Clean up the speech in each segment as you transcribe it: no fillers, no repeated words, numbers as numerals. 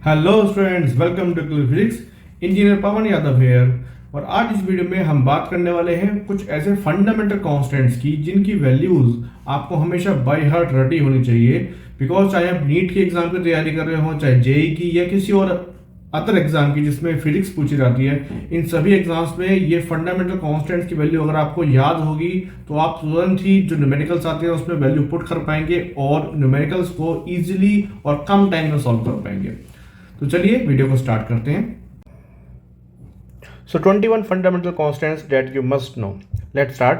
Hello students, welcome to physics. Engineer Pawan Yadav here. और आज इस वीडियो में हम बात करने वाले हैं कुछ ऐसे फंडामेंटल कांस्टेंट्स की जिनकी वैल्यूज आपको हमेशा बाय हार्ट रटी होनी चाहिए। बिकॉज चाहे आप नीट के एग्जाम की तैयारी कर रहे हो, चाहे जेई की या किसी और अदर एग्जाम की जिसमें फिजिक्स पूछी जाती है, इन सभी एग्जाम्स में ये फंडामेंटल कांस्टेंट्स की वैल्यू अगर आपको याद होगी तो आप तुरंत ही जो न्यूमेरिकल्स आते हैं उसमें वैल्यू पुट कर पाएंगे और न्यूमेरिकल्स को इजीली और कम टाइम में सॉल्व कर पाएंगे। तो चलिए वीडियो को स्टार्ट करते हैं। सो 21 fundamental constants that you must know. Let's start.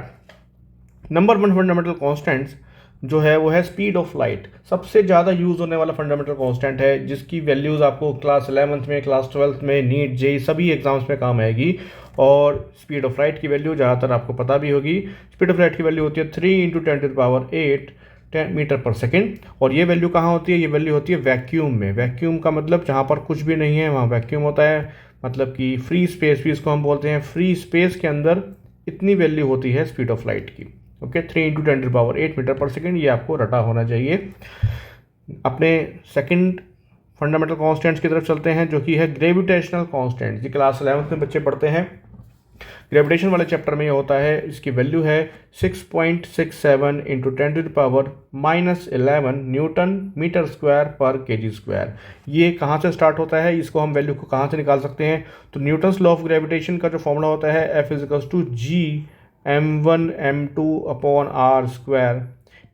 Number 1 fundamental constants जो है वो है स्पीड ऑफ लाइट। सबसे ज़्यादा यूज होने वाला फंडामेंटल कांस्टेंट है जिसकी वैल्यूज आपको क्लास 11th में, क्लास 12th में, नीट जेई सभी एग्जाम्स में काम आएगी। और स्पीड ऑफ लाइट की वैल्यू ज़्यादातर आपको पता भी होगी। स्पीड ऑफ लाइट की वैल्यू होती है 3 × 10⁸ मीटर पर सेकेंड। और ये वैल्यू कहाँ होती है? ये वैल्यू होती है वैक्यूम में। वैक्यूम का मतलब जहाँ पर कुछ भी नहीं है वहाँ वैक्यूम होता है, मतलब कि फ्री स्पेस भी इसको हम बोलते हैं। फ्री स्पेस के अंदर इतनी वैल्यू होती है स्पीड ऑफ लाइट की। ओके, 3 × 10⁸ मीटर पर सेकेंड, ये आपको रटा होना चाहिए। अपने सेकंड फंडामेंटल कॉन्स्टेंट्स की तरफ चलते हैं जो कि है ग्रेविटेशनल कॉन्स्टेंट। ये क्लास 11th में बच्चे पढ़ते हैं। ग्रेविटेशन वाले चैप्टर में ये होता है, इसकी वैल्यू है 6.67 × 10⁻11 न्यूटन मीटर स्क्वायर पर केजी स्क्वायर। ये कहाँ से स्टार्ट होता है? इसको हम वैल्यू को कहाँ से निकाल सकते हैं? तो न्यूटन्स लॉ ऑफ ग्रेविटेशन का जो फॉर्मूला होता है F = G m1m2/r²।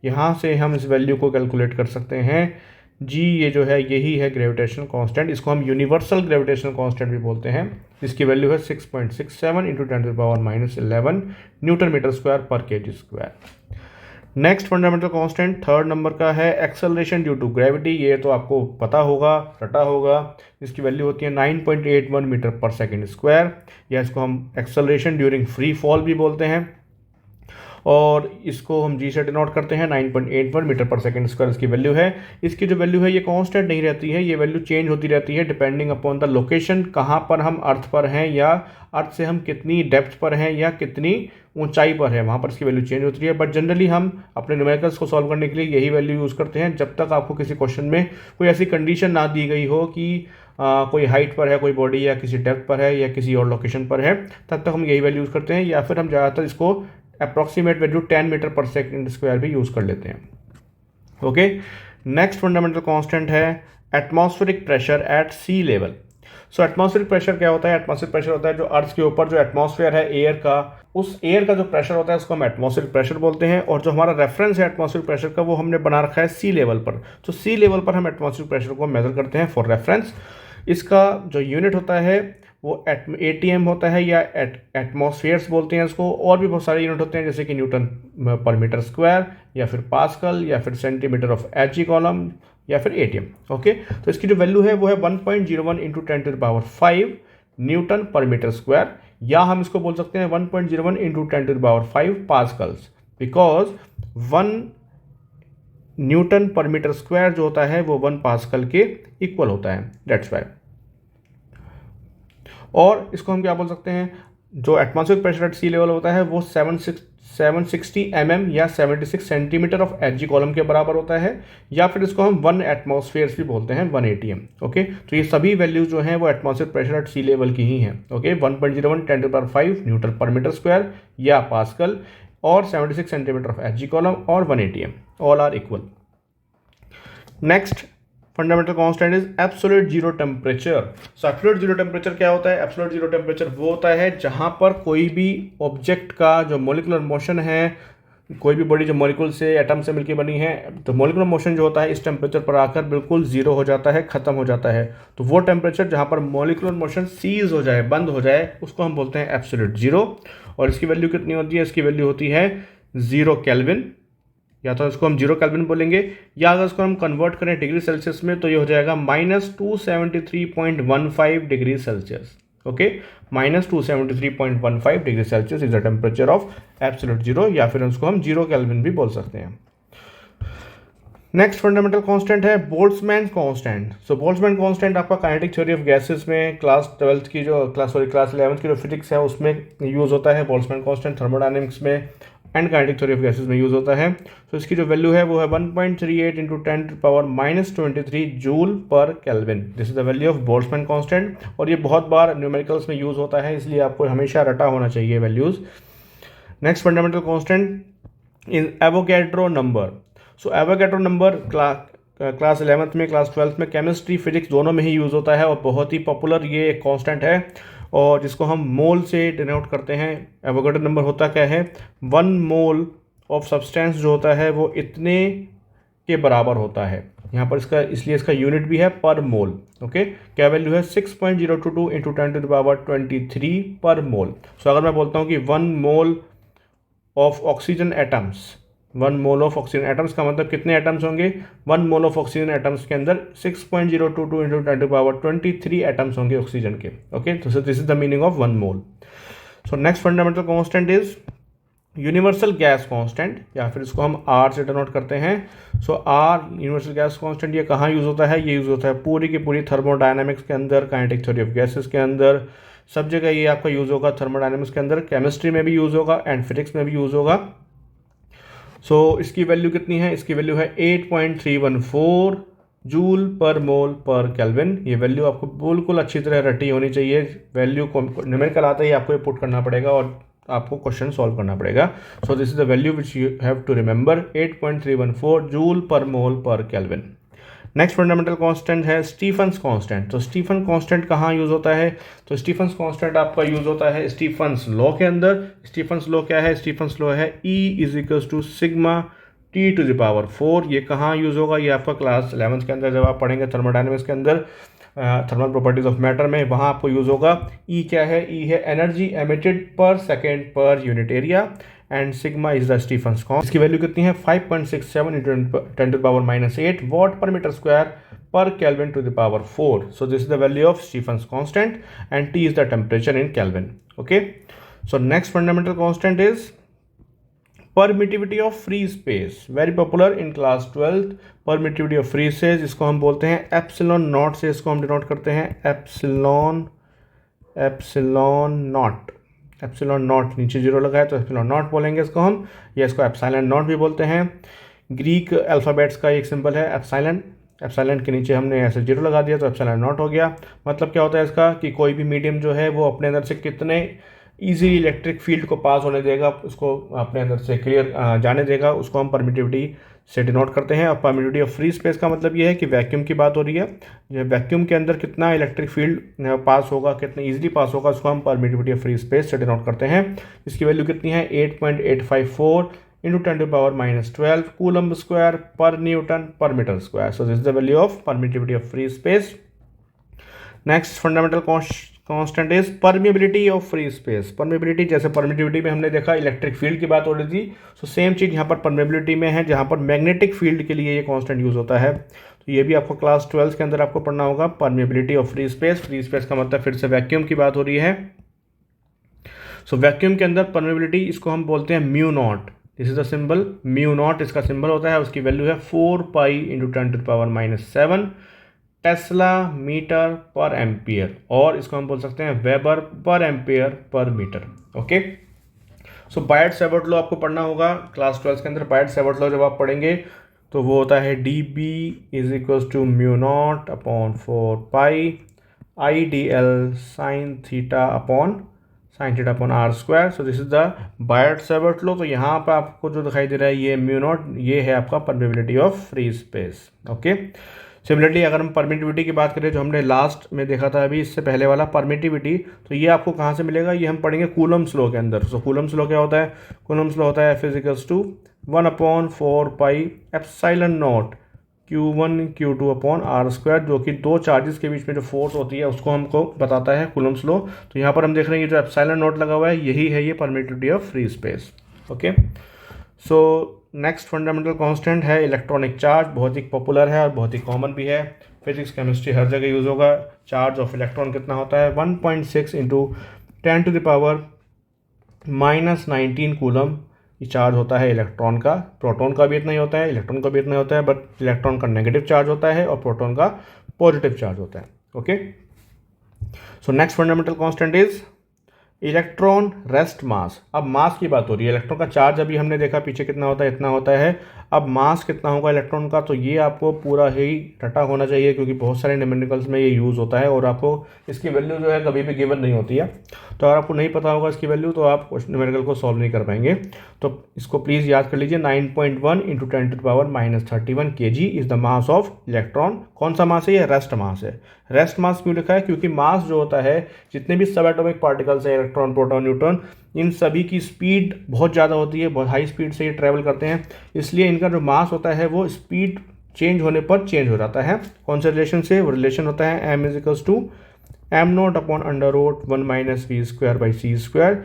यहाँ से हम इस वैल्यू को कैलकुलेट कर सकते हैं। जी ये जो है यही है ग्रेविटेशनल कांस्टेंट। इसको हम यूनिवर्सल ग्रेविटेशनल कांस्टेंट भी बोलते हैं। इसकी वैल्यू है 6.67 × 10⁻11 न्यूटन मीटर स्क्वायर पर KG square. Next fundamental constant third number का है एक्सेलरेशन ड्यू टू ग्रेविटी। ये तो आपको पता होगा, रटा होगा। इसकी वैल्यू होती है 9.81 मीटर पर सेकेंड स्क्वायर, या इसको हम एक्सेलरेशन ड्यूरिंग फ्री फॉल भी बोलते हैं। और इसको हम जी से डिनोट करते हैं। 9.81 मीटर पर सेकेंड स्क्वायर इसकी वैल्यू है। इसकी जो वैल्यू है ये कांस्टेंट नहीं रहती है, ये वैल्यू चेंज होती रहती है डिपेंडिंग अपॉन द लोकेशन, कहाँ पर हम अर्थ पर हैं या अर्थ से हम कितनी डेप्थ पर हैं या कितनी ऊंचाई पर है, वहाँ पर इसकी वैल्यू चेंज होती है। बट जनरली हम अपने न्यूमेरिकल्स को सॉल्व करने के लिए यही वैल्यू यूज़ करते हैं जब तक आपको किसी क्वेश्चन में कोई ऐसी कंडीशन ना दी गई हो कि कोई हाइट पर है कोई बॉडी, या किसी डेप्थ पर है, या किसी और लोकेशन पर है, तब तक हम यही वैल्यू यूज़ करते हैं। या फिर हम ज़्यादातर इसको approximate value 10 metre per second square भी यूज़ कर लेते हैं। ओके, नेक्स्ट फंडामेंटल कांस्टेंट है atmospheric pressure at sea level. So atmospheric pressure क्या होता है? एटमॉस्फेरिक प्रेशर होता है जो अर्थ के ऊपर जो एटमॉस्फेयर है एयर का, उस एयर का जो प्रेशर होता है उसको हम एटमॉस्फेरिक प्रेशर बोलते हैं। और जो हमारा रेफरेंस है एटमॉस्फेरिक प्रेशर का वो हमने बना रखा है सी लेवल पर। तो सी लेवल पर हम एटमॉस्फेरिक प्रेशर को मेजर करते हैं फॉर रेफरेंस। इसका जो यूनिट होता है वो ATM होता है, या एटमॉस्फेयर्स बोलते हैं इसको। और भी बहुत सारे यूनिट होते हैं जैसे कि न्यूटन पर मीटर स्क्वायर, या फिर पास्कल, या फिर सेंटीमीटर ऑफ Hg कॉलम, या फिर ATM। ओके, तो इसकी जो वैल्यू है वो है 1.01 × 10⁵ न्यूटन पर मीटर स्क्वायर, या हम इसको बोल सकते हैं 1.01 × 10⁵ Pascal's. Because 1 Newton per metre square जो होता है वो 1 पास्कल के इक्वल होता है, दैट्स वाई। और इसको हम क्या बोल सकते हैं? जो atmospheric pressure at sea level होता है वो 760 mm या 76 सेंटीमीटर ऑफ Hg कॉलम के बराबर होता है, या फिर इसको हम 1 एटमॉस्फेयर भी बोलते हैं, 1 ATM। ओके, तो ये सभी वैल्यूज जो हैं वो atmospheric pressure at sea level की ही हैं। Okay, 1.01 × 10⁵ newton per metre square या पास्कल, और 76 सेंटीमीटर ऑफ Hg कॉलम, और 1 ATM, all are equal. Next fundamental constant is absolute zero temperature. So absolute zero temperature क्या होता है? एब्सोल्यूट जीरो टेम्परेचर वो होता है जहां पर कोई भी ऑब्जेक्ट का जो मॉलिक्यूलर मोशन है, कोई भी बॉडी जो मॉलिक्यूल से, एटम से मिलकर बनी है, तो मॉलिक्यूलर मोशन जो होता है इस टेम्परेचर पर आकर बिल्कुल जीरो हो जाता है, खत्म हो जाता है। तो वो टेम्परेचर जहां पर मॉलिक्यूलर मोशन सीज हो जाए, बंद हो जाए, उसको हम बोलते हैं एब्सोल्यूट जीरो। और इसकी वैल्यू कितनी होती है? इसकी वैल्यू होती है 0 केल्विन, या तो इसको हम 0 केल्विन बोलेंगे, या अगर इसको हम कन्वर्ट करें डिग्री सेल्सियस में तो ये हो जाएगा -273.15 degree Celsius. Okay, -273.15 degree Celsius is the temperature of absolute zero, या फिर उसको हम 0 केल्विन भी बोल सकते हैं। नेक्स्ट फंडामेंटल कांस्टेंट है बोल्ट्जमैन कांस्टेंट। सो बोल्ट्जमैन कांस्टेंट आपका काइनेटिक थ्योरी ऑफ गैसेस में क्लास 11th की जो फिजिक्स है उसमें यूज होता है। बोल्ट्जमैन कांस्टेंट थर्मोडायनेमिक्स में and kinetic theory of gases में यूज़ होता है। तो इसकी जो वैल्यू है वो है 1.38 इंटू 10⁻⁻23 जूल पर kelvin. This is the value of Boltzmann constant, और ये बहुत बार न्यूमेरिकल्स में यूज़ होता है, इसलिए आपको हमेशा रटा होना चाहिए values. Next fundamental constant is Avogadro number. So Avogadro number class 11th में, क्लास 12th में, केमिस्ट्री फिजिक्स दोनों में ही यूज़ होता है, और बहुत ही पॉपुलर ये एक कांस्टेंट है, और जिसको हम मोल से डिनोट करते हैं। एवोगैड्रो नंबर होता क्या है, 1 मोल ऑफ सब्सटेंस जो होता है वो इतने के बराबर होता है। यहाँ पर इसका इसलिए इसका यूनिट भी है पर मोल। ओके, क्या वैल्यू है 6.022 इंटू 10⁻23 पर मोल। सो अगर मैं बोलता हूँ कि 1 mole of oxygen atoms, 1 mole of oxygen atoms का मतलब कितने एटम्स होंगे, 1 मोल ऑफ ऑक्सीजन एटम्स के अंदर 6.022 इंटू 10⁻23 एटम्स होंगे ऑक्सीजन के। ओके, तो this is the meaning of 1 mole. So next fundamental constant is universal gas constant, या फिर इसको हम आर से डिनोट करते हैं। सो आर यूनिवर्सल गैस कांस्टेंट, ये कहाँ यूज़ होता है, ये यूज़ होता है पूरी की पूरी थर्मोडायनामिक्स के अंदर, काइनेटिक थ्योरी ऑफ गैसेस के अंदर, सब जगह ये आपका यूज़ होगा। थर्मोडायनामिक्स के अंदर, केमिस्ट्री में भी यूज़ होगा, एंड फिजिक्स में भी यूज़ होगा। सो इसकी वैल्यू कितनी है, इसकी वैल्यू है 8.314 joule per mole per kelvin. ये वैल्यू आपको बिल्कुल अच्छी तरह रटी होनी चाहिए। वैल्यू को न्यूमेरिकल आता ही आपको ये पुट करना पड़ेगा और आपको क्वेश्चन सॉल्व करना पड़ेगा। So this is the value which you have to remember, 8.314 joule per mole per kelvin. Next fundamental constant है स्टीफन्स कांस्टेंट। तो स्टीफन कांस्टेंट कहाँ यूज़ होता है, तो स्टीफन्स कांस्टेंट आपका यूज़ होता है स्टीफन्स लॉ के अंदर। स्टीफन्स लॉ क्या है, स्टीफन्स लॉ है E = सिग्मा T⁴। ये कहाँ यूज़ होगा, ये आपका क्लास 11th के अंदर जब आप पढ़ेंगे थर्मोडायनेमिक्स के अंदर, थर्मल प्रॉपर्टीज ऑफ मैटर में, वहाँ आपको यूज़ होगा। E क्या है, E है energy emitted per second per unit area, and sigma is the Stefan's constant. इसकी वैल्यू कितनी है, 5.67 into 10⁻⁸ watt per metre square per kelvin to the power 4। So this is the value of Stefan's constant, and T is the temperature in kelvin. Okay, so next fundamental constant is permittivity of free space, very popular in class 12th। Permittivity of free space, इसको हम बोलते हैं epsilon not से, इसको हम denote करते हैं epsilon not. Epsilon not नीचे जीरो लगा है तो एप्सिलॉन नॉट बोलेंगे इसको हम, या इसको एप्सिलॉन नॉट भी बोलते हैं। ग्रीक अल्फ़ाबेट्स का एक सिंबल है एप्सिलॉन, एप्सिलॉन के नीचे हमने ऐसे जीरो लगा दिया तो एप्सिलॉन नॉट हो गया। मतलब क्या होता है इसका, कि कोई भी मीडियम जो है वो अपने अंदर से कितने इजीली इलेक्ट्रिक फील्ड को पास होने देगा, उसको अपने अंदर से क्लियर जाने देगा, उसको हम परमिटिविटी से डिनोट करते हैं। और परमिटिविटी ऑफ फ्री स्पेस का मतलब ये है कि वैक्यूम की बात हो रही है, वैक्यूम के अंदर कितना इलेक्ट्रिक फील्ड पास होगा, कितना इजीली पास होगा, उसको हम परमिटिविटी ऑफ फ्री स्पेस से डिनोट करते हैं। इसकी वैल्यू कितनी है, 8.854 into 10⁻12 coulomb square per newton per metre square. So this is the value of permittivity of free space. Next fundamental constant is permeability of free space. Permeability, जैसे permittivity में हमने देखा इलेक्ट्रिक फील्ड की बात हो रही थी, सो सेम चीज़ यहाँ पर परमिबिलिटी में है, जहाँ पर मैग्नेटिक फील्ड के लिए ये कांस्टेंट यूज़ होता है। तो ये भी आपको क्लास 12 के अंदर आपको पढ़ना होगा, permeability of free space. Free space का मतलब फिर से वैक्यूम की बात हो रही है। सो वैक्यूम के अंदर परमिबिलिटी, इसको हम बोलते हैं mu naught. This is the symbol mu naught, इसका सिंबल होता है, उसकी वैल्यू है 4 पाई इंटू 10⁻⁷ टेस्ला मीटर पर एम्पियर, और इसको हम बोल सकते हैं वेबर पर एम्पियर पर मीटर। ओके, सो बायट सेवर्ट लॉ आपको पढ़ना होगा क्लास 12 के अंदर। बायट सेवर्ट लॉ जब आप पढ़ेंगे तो वो होता है dB = mu naught upon 4 pi IDL sin theta upon r²। So this is the Biot Savart law. तो यहाँ पर आपको जो दिखाई दे रहा है ये म्यू नॉट, ये है आपका permeability of free space. Okay, similarly अगर हम परमिटिविटी की बात करें, जो हमने लास्ट में देखा था अभी इससे पहले वाला परमिटिविटी, तो ये आपको कहाँ से मिलेगा, ये हम पढ़ेंगे कूलम्स लॉ के अंदर। सो कूलम्स लॉ क्या होता है, कूलम्स लॉ होता है F = 1/4 pi epsilon not Q1 Q2 upon r², जो कि दो चार्जेस के बीच में जो फोर्स होती है उसको हमको बताता है कूलम्स लॉ। तो यहाँ पर हम देख रहे हैं ये जो एप्सिलॉन नॉट लगा हुआ है, यही है ये permittivity of free space. Okay, so next fundamental constant है इलेक्ट्रॉनिक चार्ज। बहुत ही पॉपुलर है और बहुत ही कॉमन भी है, फिजिक्स केमिस्ट्री हर जगह यूज़ होगा। चार्ज ऑफ इलेक्ट्रॉन कितना होता है, 1.6 इंटू 10⁻⁻19 कूलम ये चार्ज होता है इलेक्ट्रॉन का। प्रोटॉन का भी इतना ही होता है, इलेक्ट्रॉन का भी इतना ही होता है, बट इलेक्ट्रॉन का नेगेटिव चार्ज होता है और प्रोटॉन का पॉजिटिव चार्ज होता है। Okay, so next fundamental constant is electron rest mass. अब मास की बात हो रही है, इलेक्ट्रॉन का चार्ज अभी हमने देखा पीछे कितना होता है, इतना होता है। अब मास कितना होगा इलेक्ट्रॉन का, तो ये आपको पूरा ही रटा होना चाहिए, क्योंकि बहुत सारे न्यूमेरिकल्स में ये यूज़ होता है और आपको इसकी वैल्यू जो है कभी भी गिवन नहीं होती है। तो अगर आपको नहीं पता होगा इसकी वैल्यू तो आप न्यूमेरिकल को सॉल्व नहीं कर पाएंगे। तो इसको प्लीज़ याद कर लीजिए, 9.1 into 10⁻31 kg is the mass of electron. कौन सा मास है ये? रेस्ट मास है। रेस्ट मास क्यों लिखा है? क्योंकि मास जो होता है, जितने भी सब एटॉमिक पार्टिकल्स है, इलेक्ट्रॉन, प्रोटॉन, न्यूट्रॉन, इन सभी की स्पीड बहुत ज़्यादा होती है, बहुत हाई स्पीड से ये ट्रैवल करते हैं, इसलिए इनका जो मास होता है वो स्पीड चेंज होने पर चेंज हो जाता है। कौन सा रिलेशन से? वो रिलेशन होता है m = m0/√1 - v²/c²।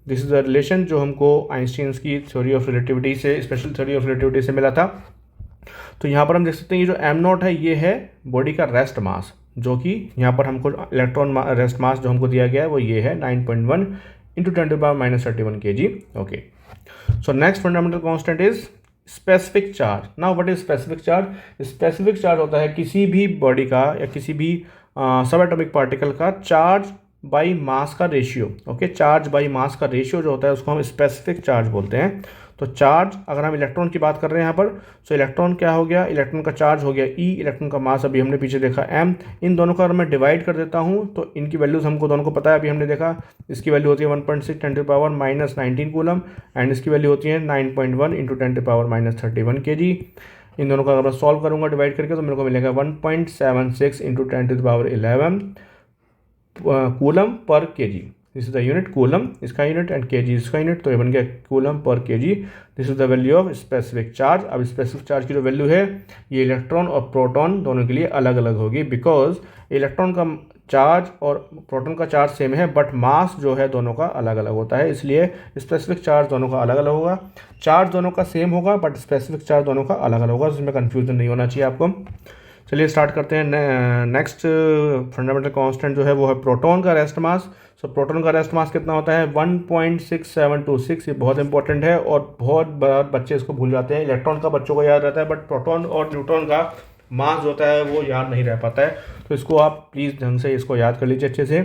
This is the relation जो हमको आइंस्टीन की थ्योरी ऑफ रिलेटिविटी से, स्पेशल थ्योरी ऑफ रिलेटिविटी से मिला था। तो यहाँ पर हम देख सकते हैं ये जो m0 है ये है बॉडी का रेस्ट मास, जो कि यहाँ पर हमको इलेक्ट्रॉन रेस्ट मास जो हमको दिया गया है वो ये है 9.1 into 10⁻31 kg। Okay, so next fundamental constant is specific charge. Now what is specific charge? Specific charge होता है किसी भी बॉडी का या किसी भी सब एटॉमिक पार्टिकल का चार्ज बाई मास का ratio. Okay, charge by mass का रेशियो जो होता है उसको हम स्पेसिफिक चार्ज बोलते हैं। तो चार्ज, अगर हम इलेक्ट्रॉन की बात कर रहे हैं यहाँ पर, सो इलेक्ट्रॉन क्या हो गया? इलेक्ट्रॉन का चार्ज हो गया E, इलेक्ट्रॉन का मास अभी हमने पीछे देखा M। इन दोनों का अगर मैं डिवाइड कर देता हूँ तो इनकी वैल्यूज हमको दोनों को पता है, अभी हमने देखा। इसकी वैल्यू होती है 1.6 10⁻−19 कूलम एंड इसकी वैल्यू होती है 9.1 इंटू 10⁻31 kg। इन दोनों का अगर मैं सॉल्व करूँगा डिवाइड करके तो मेरे को मिलेगा 1.76 into 10⁻11 coulomb per kg। This is the unit coulomb इसका यूनिट एंड kg इसका यूनिट, तो ये बन गया coulomb per kg। This is the value of specific charge. अब स्पेसिफिक चार्ज की जो वैल्यू है ये इलेक्ट्रॉन और प्रोटॉन दोनों के लिए अलग अलग होगी, बिकॉज इलेक्ट्रॉन का चार्ज और प्रोटॉन का चार्ज सेम है बट मास जो है दोनों का अलग अलग होता है, इसलिए स्पेसिफिक चार्ज दोनों का अलग अलग होगा। चार्ज दोनों का सेम होगा बट स्पेसिफिक चार्ज दोनों का अलग अलग होगा, इसमें कन्फ्यूजन नहीं होना चाहिए आपको। चलिए स्टार्ट करते हैं। नेक्स्ट फंडामेंटल कांस्टेंट जो है वो है प्रोटॉन का रेस्ट मास। सो प्रोटॉन का रेस्ट मास कितना होता है? 1.6726। ये बहुत इंपॉर्टेंट है और बहुत बार बच्चे इसको भूल जाते हैं। इलेक्ट्रॉन का बच्चों को याद रहता है बट प्रोटॉन और न्यूट्रॉन का मास जो होता है वो याद नहीं रह पाता है, तो इसको आप प्लीज़ ढंग से इसको याद कर लीजिए अच्छे से।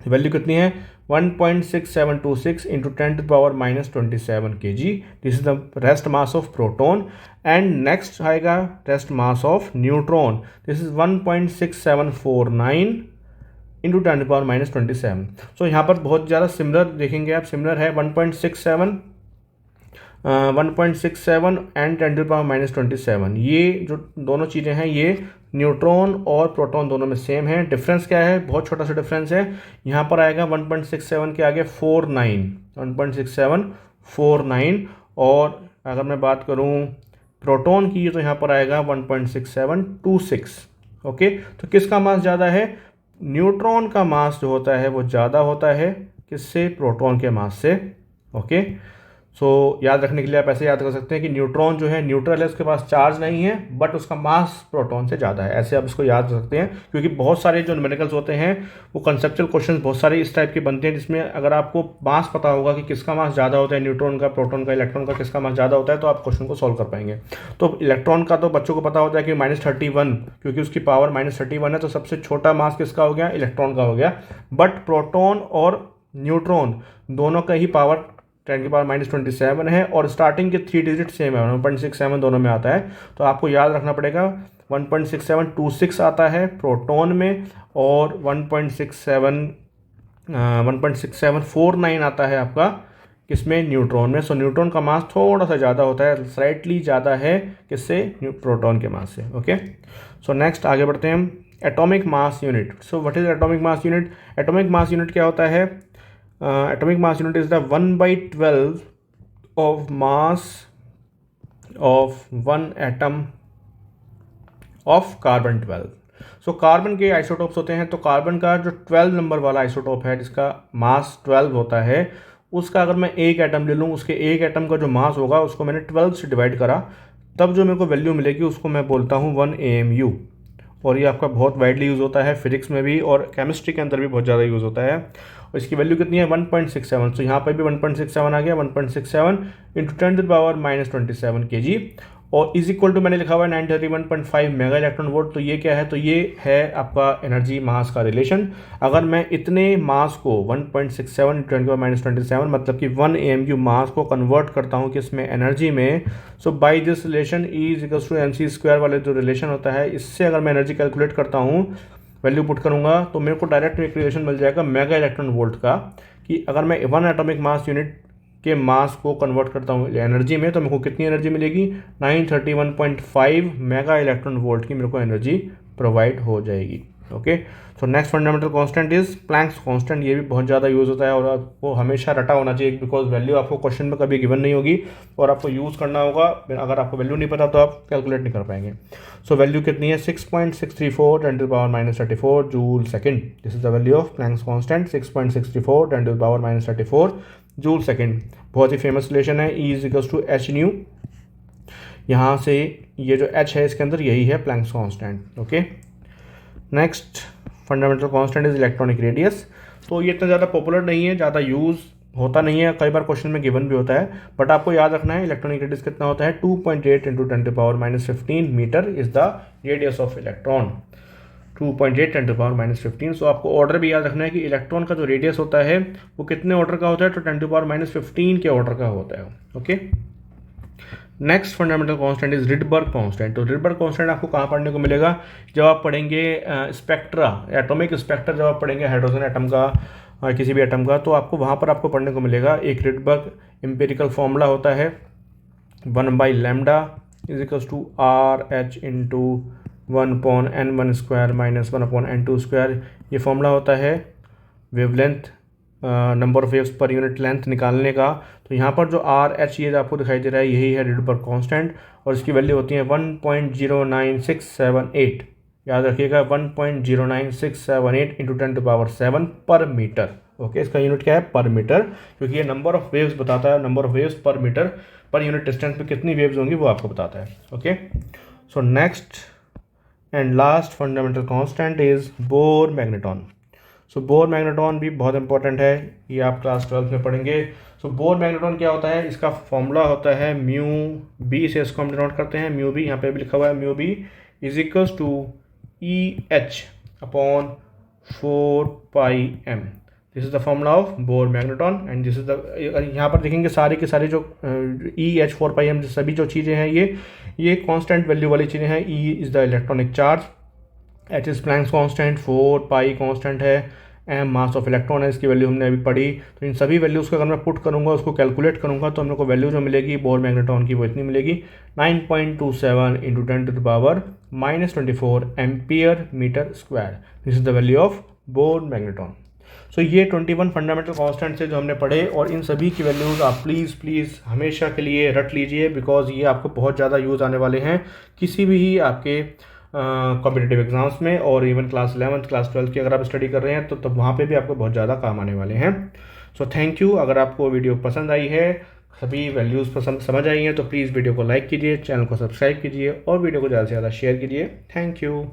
वैल्यू कितनी है? 1.6726 into 10⁻27 kg। This is the rest mass of proton. And next आएगा rest mass of neutron. This is 1.6749 into 10⁻27। So यहाँ पर बहुत ज़्यादा सिमिलर देखेंगे आप, सिमिलर है 1.67 एंड 10⁻27। ये जो दोनों चीज़ें हैं ये न्यूट्रॉन और प्रोटॉन दोनों में सेम है। डिफरेंस क्या है? बहुत छोटा सा डिफरेंस है। यहाँ पर आएगा 1.67 के आगे 1.6749, और अगर मैं बात करूँ प्रोटॉन की तो यहाँ पर आएगा 1.6726। ओके, तो किसका मास ज़्यादा है? न्यूट्रॉन का मास जो होता है वो ज़्यादा होता है किससे? प्रोटॉन के मास से। ओके, सो याद रखने के लिए आप ऐसे याद कर सकते हैं कि न्यूट्रॉन जो है न्यूट्रल है, उसके पास चार्ज नहीं है बट उसका मास प्रोटॉन से ज़्यादा है। ऐसे आप इसको याद कर सकते हैं, क्योंकि बहुत सारे जो न्यूमेरिकल्स होते हैं वो कंसेप्चुअल क्वेश्चन बहुत सारे इस टाइप के बनते हैं, जिसमें अगर आपको मास पता होगा कि किसका मास ज़्यादा होता है, न्यूट्रॉन का, प्रोटॉन का, इलेक्ट्रॉन का किसका मास ज़्यादा होता है, तो आप क्वेश्चन को सॉल्व कर पाएंगे। तो इलेक्ट्रॉन का तो बच्चों को पता होता है कि -31, क्योंकि उसकी पावर -31 है, तो सबसे छोटा मास किसका हो गया? इलेक्ट्रॉन का हो गया। बट प्रोटॉन और न्यूट्रॉन दोनों का ही पावर 10⁻27 है और स्टार्टिंग के 3 डिजिट सेम है, 1.67 दोनों में आता है। तो आपको याद रखना पड़ेगा 1.6726 आता है प्रोटॉन में और 1.6749 आता है आपका किसमें? न्यूट्रॉन में। सो न्यूट्रॉन का मास थोड़ा सा ज़्यादा होता है, स्लाइटली ज़्यादा है किससे? प्रोटॉन के मास से। ओके, सो नेक्स्ट आगे बढ़ते हैं हम। Atomic mass unit. So what is atomic mass unit? Atomic mass unit क्या होता है? Atomic mass unit is the 1/12 of mass of one atom of carbon 12। So carbon के आइसोटोप्स होते हैं, तो कार्बन का जो 12 नंबर वाला आइसोटोप है जिसका मास 12 होता है, उसका अगर मैं एक एटम ले लूँ, उसके एक एटम का जो मास होगा उसको मैंने 12 से डिवाइड करा, तब जो मेरे को वैल्यू मिलेगी उसको मैं बोलता हूँ 1 AMU। और ये आपका बहुत वाइडली यूज़ होता है फिजिक्स में भी और केमिस्ट्री के अंदर भी बहुत ज़्यादा यूज़ होता है। और इसकी वैल्यू कितनी है? 1.67। सो यहाँ पर भी 1.67 आ गया, 1.67 इंटू 10⁻27 kg। और इज इक्वल टू मैंने लिखा हुआ है 931.5 मेगा इलेक्ट्रॉन वोल्ट। तो ये क्या है, तो ये है आपका एनर्जी मास का रिलेशन। अगर मैं इतने मास को 1.67 × 10⁻27 मतलब कि 1 AMU मास को कन्वर्ट करता हूँ किसमें, एनर्जी में। So by this relation E=mc² वाले जो रिलेशन होता है, इससे अगर मैं एनर्जी कैलकुलेट करता हूँ, वैल्यू पुट करूँगा, तो मेरे को डायरेक्ट एक रिलेशन मिल जाएगा मेगा इलेक्ट्रॉन वोल्ट का, कि अगर मैं 1 एटॉमिक मास यूनिट के मास को कन्वर्ट करता हूँ एनर्जी में, तो मेरे को कितनी एनर्जी मिलेगी, 931.5 मेगा इलेक्ट्रॉन वोल्ट की मेरे को एनर्जी प्रोवाइड हो जाएगी। Okay, so next fundamental constant is Planck's constant. ये भी बहुत ज़्यादा यूज़ होता है और आपको हमेशा रटा होना चाहिए, बिकॉज वैल्यू आपको क्वेश्चन में कभी गिवन नहीं होगी और आपको यूज़ करना होगा। अगर आपको वैल्यू नहीं पता तो आप कैलकुलेट नहीं कर पाएंगे। सो वैल्यू कितनी है, 6.634 10⁻⁻34 joule second. This is the value of Planck's constant, 6.634 10⁻⁻34 joule second. बहुत ही फेमस रिलेशन है, E=h/ν। यहाँ से ये जो h है इसके अंदर यही है Planck's constant. Okay, next fundamental constant is electronic radius. तो ये इतना ज़्यादा पॉपुलर नहीं है, ज़्यादा यूज़ होता नहीं है, कई बार क्वेश्चन में गिवन भी होता है, बट आपको याद रखना है इलेक्ट्रॉनिक रेडियस कितना होता है, 2.8 × 10⁻⁻15 metre is the radius of electron. 2.8 10⁻⁻15। सो आपको ऑर्डर भी याद रखना है कि इलेक्ट्रॉन का जो रेडियस होता है वो कितने ऑर्डर का होता है, तो 10⁻15 के ऑर्डर का होता है। Okay, next fundamental constant is Rydberg constant. तो रिडबर्ग कांस्टेंट आपको कहाँ पढ़ने को मिलेगा, जब आप पढ़ेंगे स्पेक्ट्रा, एटॉमिक स्पेक्ट्रा जब आप पढ़ेंगे हाइड्रोजन एटम का, किसी भी एटम का, तो आपको वहाँ पर आपको पढ़ने को मिलेगा एक रिडबर्ग एम्पिरिकल फॉर्मूला होता है, 1/λ = RH × 1/n1² - 1/n2²। ये फॉर्मूला होता है wavelength, number of waves per unit length निकालने का। तो यहाँ पर जो RH ये आपको दिखाई दे रहा है, यही है रिडबर्ग कांस्टेंट और इसकी वैल्यू होती है 1.09678। याद रखिएगा, 1.09678 × 10⁻7 पर मीटर। ओके, इसका यूनिट क्या है, पर मीटर, क्योंकि ये नंबर ऑफ वेव्स बताता है, नंबर ऑफ वेव्स पर मीटर पर यूनिट डिस्टेंस पे कितनी वेव्स होंगी वो आपको बताता है। Okay, so next and last fundamental constant is bore magneton. So bore magneton भी बहुत इंपॉर्टेंट है, ये आप क्लास 12 में पढ़ेंगे। सो बोर मैग्नेटॉन क्या होता है, इसका फॉर्मूला होता है μB से इसको हम डिनोट करते हैं, μB यहाँ पे भी लिखा हुआ है, μB = EH/4πm। This is the formula of Bohr magneton and this is the, यहाँ पर देखेंगे सारे के सारे जो EH/4πm सभी जो चीज़ें हैं ये कांस्टेंट वैल्यू वाली चीज़ें हैं। E is the electronic charge, H is Planck's constant, 4π constant है, m मास ऑफ इलेक्ट्रॉन है, इसकी वैल्यू हमने अभी पढ़ी। तो इन सभी वैल्यूज़ को अगर मैं पुट करूँगा, उसको कैलकुलेट करूँगा, तो हम लोग को वैल्यू जो मिलेगी बोर मैग्नेटॉन की वो इतनी मिलेगी, 9.27 × 10⁻⁻24 ampere metre square. This is the value of Bohr magneton. So ये 21 फंडामेंटल कांस्टेंट्स है जो हमने पढ़े, और इन सभी की वैल्यूज़ आप प्लीज़ हमेशा के लिए रट लीजिए, बिकॉज ये आपको बहुत ज़्यादा यूज़ आने वाले हैं किसी भी आपके कॉम्पिटिटिव एग्जाम्स में, और इवन क्लास 11 क्लास 12 की अगर आप स्टडी कर रहे हैं तो तब वहाँ पे भी आपको बहुत ज़्यादा काम आने वाले हैं। So thank you. अगर आपको वीडियो पसंद आई है, सभी वैल्यूज़ पसंद समझ आई हैं, तो प्लीज़ वीडियो को लाइक कीजिए, चैनल को सब्सक्राइब कीजिए और वीडियो को ज़्यादा से ज़्यादा शेयर कीजिए। Thank you.